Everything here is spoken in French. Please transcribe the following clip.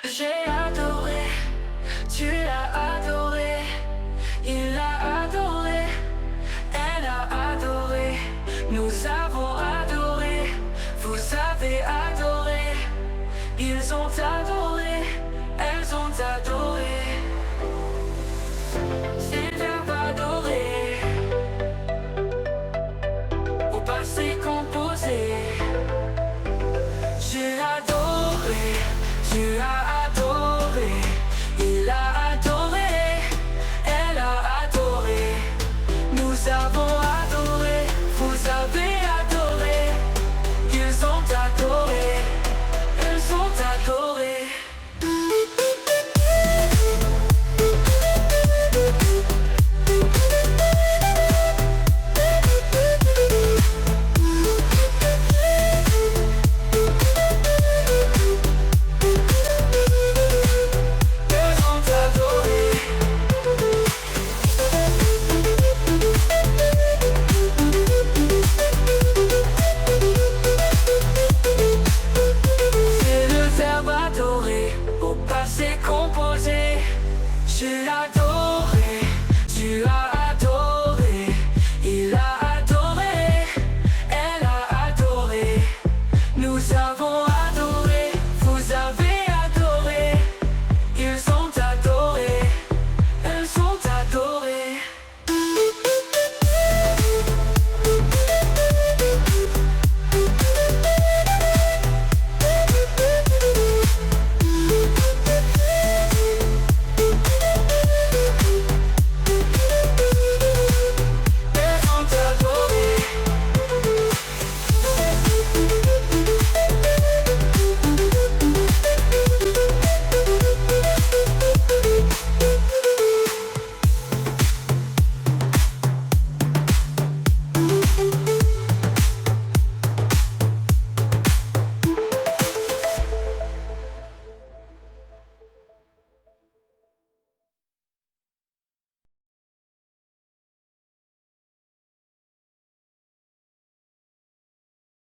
J'ai adoré, tu l'as adoré, il a adoré, elle a adoré, nous avons adoré, vous avez adoré, ils ont adoré, elles ont adoré. C'est le verbe adorer, au passé composé. J'ai adoré, tu as